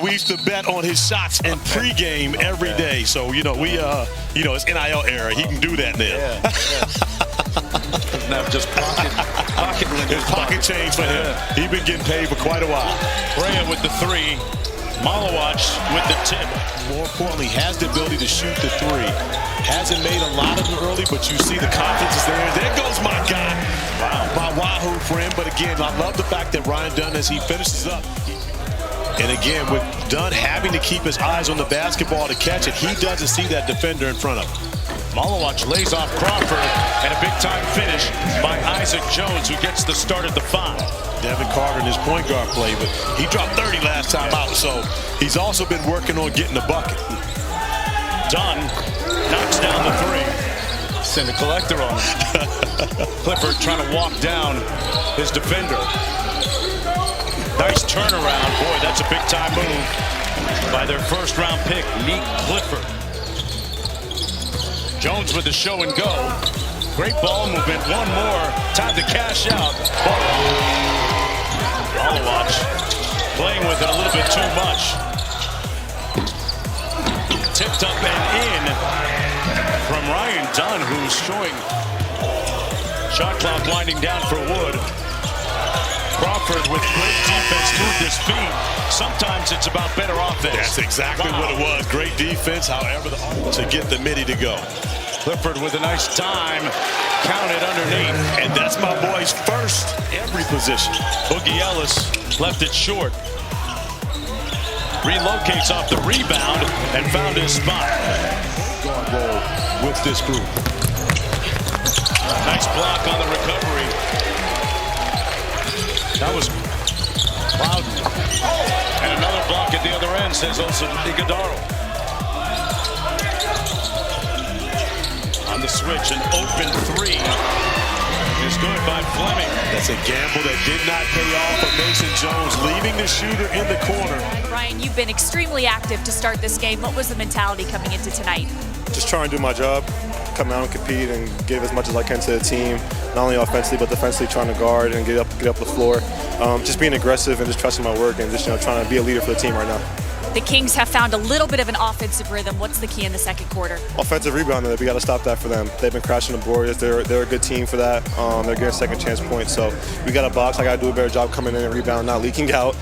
We used to bet on his shots in pregame every day. So, it's NIL era. He can do that now. Now just pocket It's pocket change for him. He's been getting paid for quite a while. Brea with the three. Malawach with the tip. More importantly, has the ability to shoot the three. Hasn't made a lot of them early, but you see the confidence is there. There goes my guy. Wow. My Wahoo friend. But again, I love the fact that Ryan Dunn, as he finishes up, and again, with Dunn having to keep his eyes on the basketball to catch it, he doesn't see that defender in front of him. Malawach lays off Crawford, and a big-time finish by Isaac Jones, who gets the start at the 5. Devin Carter in his point guard play, but he dropped 30 last time out, so he's also been working on getting the bucket. Dunn knocks down the 3. Send a collector on him. Clifford trying to walk down his defender. Nice turnaround. Boy, that's a big-time move by their first-round pick, Nick Clifford. Jones with the show and go. Great ball movement. One more. Time to cash out. Malawach playing with it a little bit too much. Tipped up and in from Ryan Dunn, who's showing shot clock winding down for Wood. Crawford with great defense moved his feet. Sometimes it's about better offense. That's exactly what it was. Great defense, however, to get the midi to go. Clifford with a nice time. Counted underneath. And that's my boy's first every position. Boogie Ellis left it short. Relocates off the rebound and found his spot. Guard roll with this group. Nice block on the recovery. That was Loudon. And another block at the other end, says also Iguodala. On the switch, an open 3 is good by Fleming. That's a gamble that did not pay off for Mason Jones, leaving the shooter in the corner. Ryan, you've been extremely active to start this game. What was the mentality coming into tonight? Just trying to do my job, come out and compete and give as much as I can to the team, not only offensively but defensively, trying to guard and get up the floor. Just being aggressive and just trusting my work and just trying to be a leader for the team right now. The Kings have found a little bit of an offensive rhythm. What's the key in the second quarter? Offensive rebounding, we got to stop that for them. They've been crashing the boards. They're a good team for that. They're getting second chance points. So we got to box. I got to do a better job coming in and rebound, not leaking out.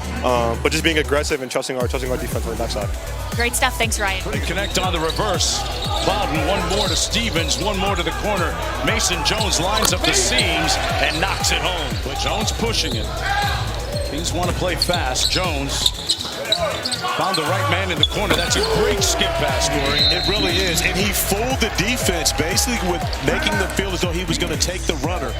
But just being aggressive and trusting our defense on the backside. Great stuff. Thanks, Ryan. Connect on the reverse. Loudon, one more to Stevens, one more to the corner. Mason Jones lines up the seams and knocks it home. But Jones pushing it. Kings want to play fast. Jones found the right man in the corner. That's a great skip pass, Corey. It really is. And he fooled the defense basically with making them feel as though he was going to take the runner.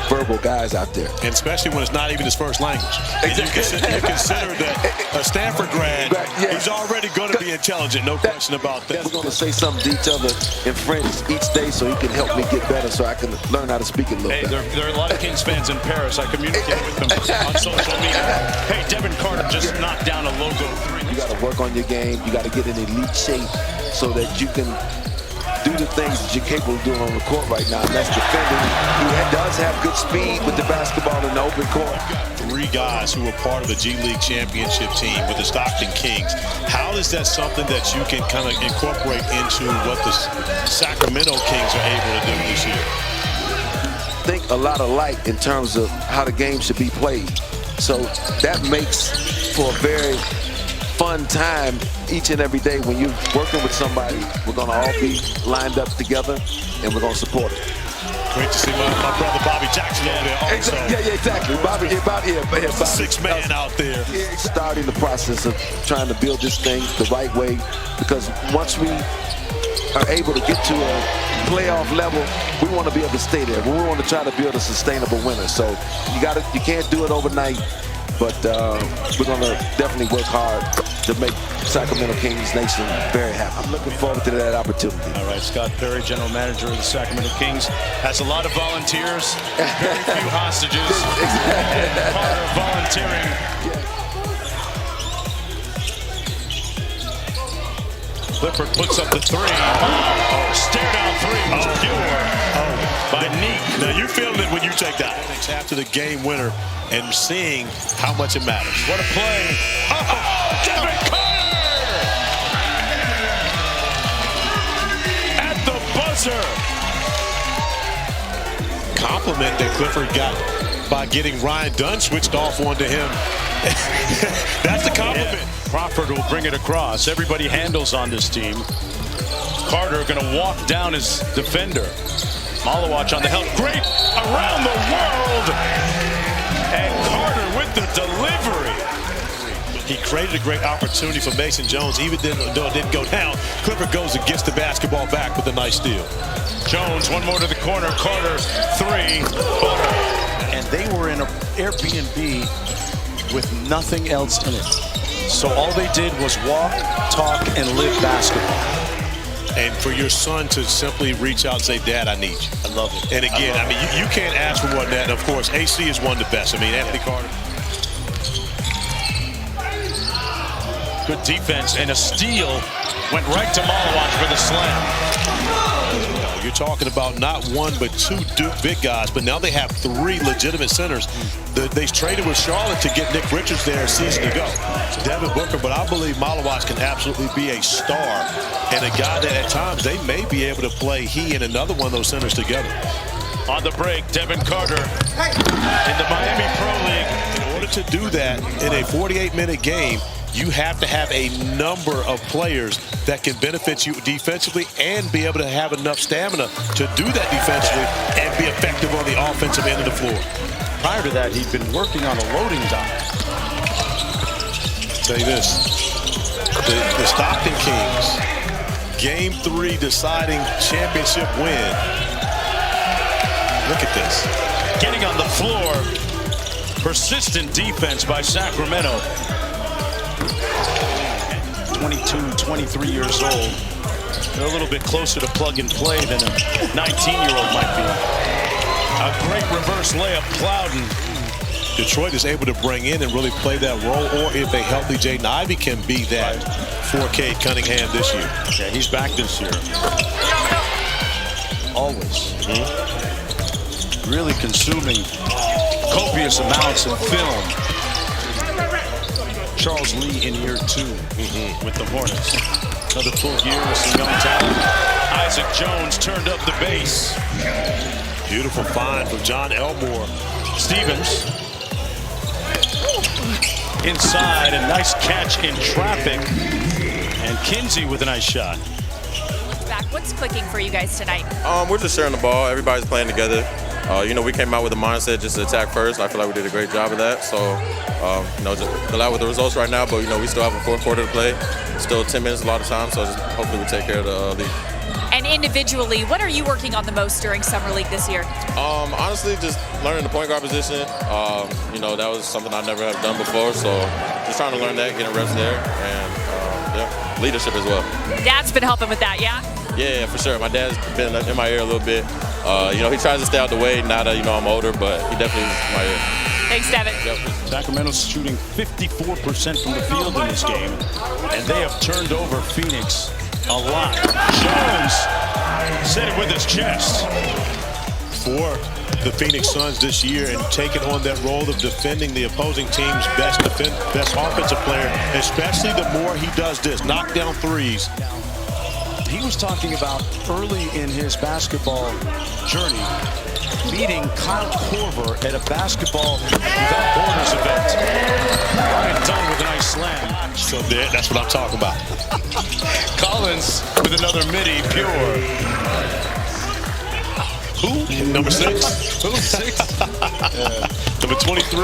Verbal guys out there. And especially when it's not even his first language. And you consider that a Stanford grad, he's already going to be intelligent, no question about that. We're going to say something detailed in French each day so he can help me get better so I can learn how to speak it a little better. There are a lot of Kings fans in Paris. I communicate with them on social media. Hey, Devin Carter just knocked down a logo 3. You got to work on your game. You got to get in elite shape so that you can do the things that you're capable of doing on the court right now, and that's defending. He does have good speed with the basketball in the open court. We've got 3 guys who are part of the G League championship team with the Stockton Kings. How is that something that you can kind of incorporate into what the Sacramento Kings are able to do this year? Think a lot alike in terms of how the game should be played. So that makes for a very fun time each and every day when you're working with somebody. We're going to all be lined up together and we're going to support it. Great to see my brother Bobby Jackson over there also. Yeah, exactly. Bobby, Bobby. 6-man out there. Starting the process of trying to build this thing the right way, because once we are able to get to a playoff level, we want to be able to stay there. We want to try to build a sustainable winner. So you can't do it overnight. But we're going to definitely work hard to make Sacramento Kings Nation very happy. I'm looking forward to that opportunity. All right, Scott Perry, general manager of the Sacramento Kings, has a lot of volunteers, very few hostages, and Carter volunteering. Clifford puts up the 3. Stare down 3 was pure by Neek. Now you're feeling it when you take that. After the game winner and seeing how much it matters. What a play. Devin Carter! At the buzzer! Compliment that Clifford got by getting Ryan Dunn switched off onto him. That's the compliment. Yeah. Crawford will bring it across. Everybody handles on this team. Carter going to walk down his defender. Malawach on the help. Great around the world. And Carter with the delivery. He created a great opportunity for Mason Jones, even though it didn't go down. Clifford goes and gets the basketball back with a nice steal. Jones, one more to the corner. Carter, three. And they were in an Airbnb with nothing else in it. So all they did was walk, talk, and live basketball. And for your son to simply reach out and say, Dad, I need you. I love it. And again, I mean, you can't ask for more than that. Of course, AC is one of the best. I mean, Anthony Carter. Good defense and a steal. Went right to Malawach for the slam. You're talking about not one but two Duke big guys, but now they have three legitimate centers. They traded with Charlotte to get Nick Richards there a season ago. Devin Booker, but I believe Malawach can absolutely be a star and a guy that at times they may be able to play he and another one of those centers together. On the break, Devin Carter in the Miami Pro League. In order to do that in a 48-minute game, you have to have a number of players that can benefit you defensively and be able to have enough stamina to do that defensively and be effective on the offensive end of the floor. Prior to that, he'd been working on a loading dock. Tell you this, the Stockton Kings, Game 3 deciding championship win. Look at this. Getting on the floor, persistent defense by Sacramento. 22, 23 years old. They're a little bit closer to plug and play than a 19-year-old might be. A great reverse layup, Clouden. Detroit is able to bring in and really play that role, or if a healthy Jaden Ivey can be that 4K Cunningham this year. Yeah, he's back this year. Always. Really consuming copious amounts of film. Charles Lee in year 2 with the Hornets. Another full year with some young talent. Isaac Jones turned up the base. Beautiful find from John Elmore. Stevens inside, a nice catch in traffic. And Kinsey with a nice shot. Back, what's clicking for you guys tonight? We're just sharing the ball. Everybody's playing together. We came out with a mindset just to attack first. I feel like we did a great job of that. So, just glad with the results right now. But, we still have a fourth quarter to play. Still 10 minutes a lot of time. So, just hopefully we take care of the league. And individually, what are you working on the most during Summer League this year? Honestly, just learning the point guard position. That was something I never have done before. So, just trying to learn that, getting reps there. And, leadership as well. Dad's been helping with that, yeah? Yeah, for sure. My dad's been in my ear a little bit. He tries to stay out the way now that, I'm older, but he definitely is in my ear. Thanks, Devin. Yep. Sacramento's shooting 54% from the field in this game, and they have turned over Phoenix a lot. Jones said it with his chest. For the Phoenix Suns this year and taking on that role of defending the opposing team's best offensive player, especially the more he does this, knock down threes. He was talking about early in his basketball journey, meeting Kyle Korver at a basketball without borders event. Ryan Dunn with a nice slam. So that's what I'm talking about. Collins with another midi, pure. Who? Number 6. Who? 6? Number 23.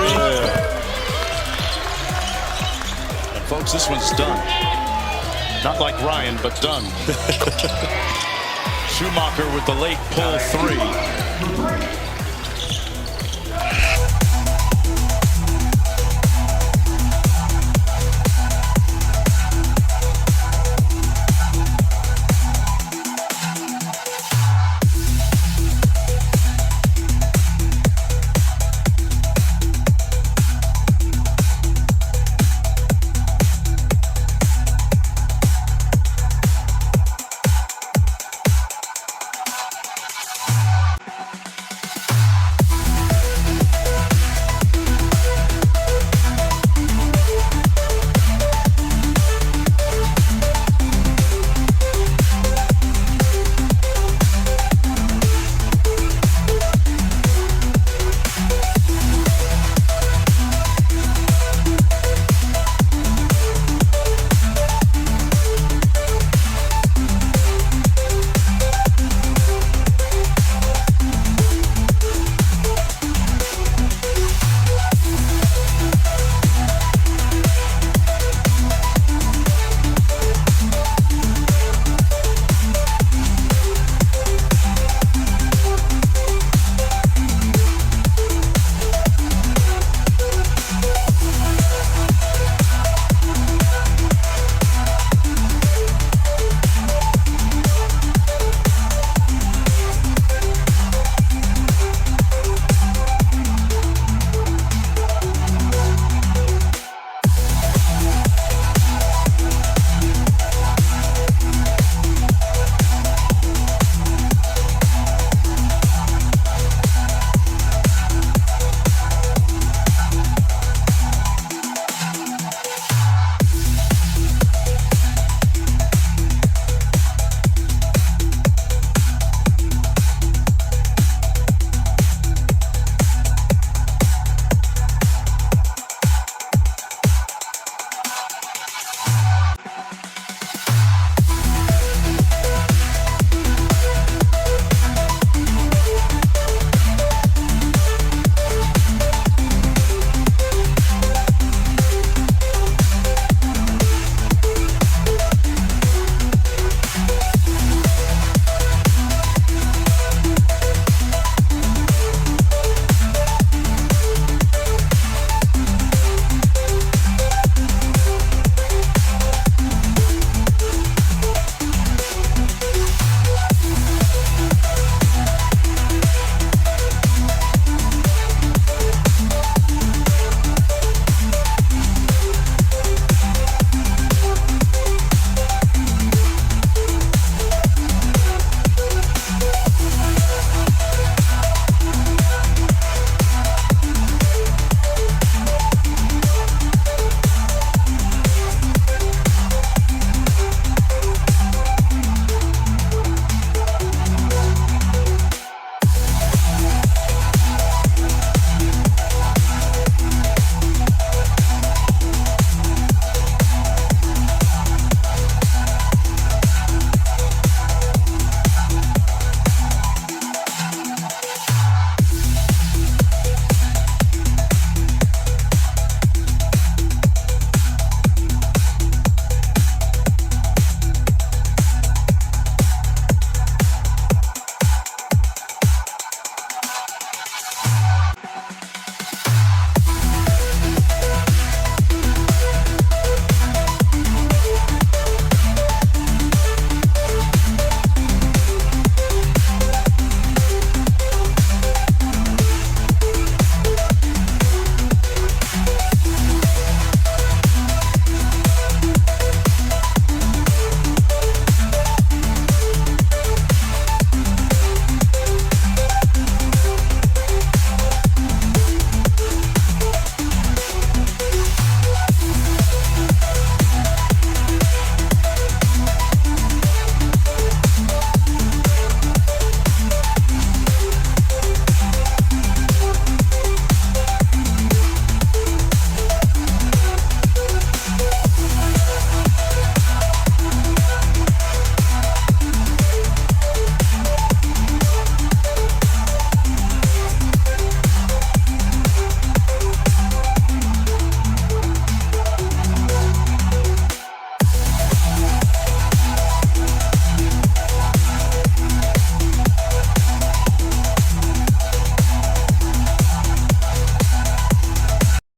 And folks, this one's done. Not like Ryan, but done. Schumacher with the late pull 3.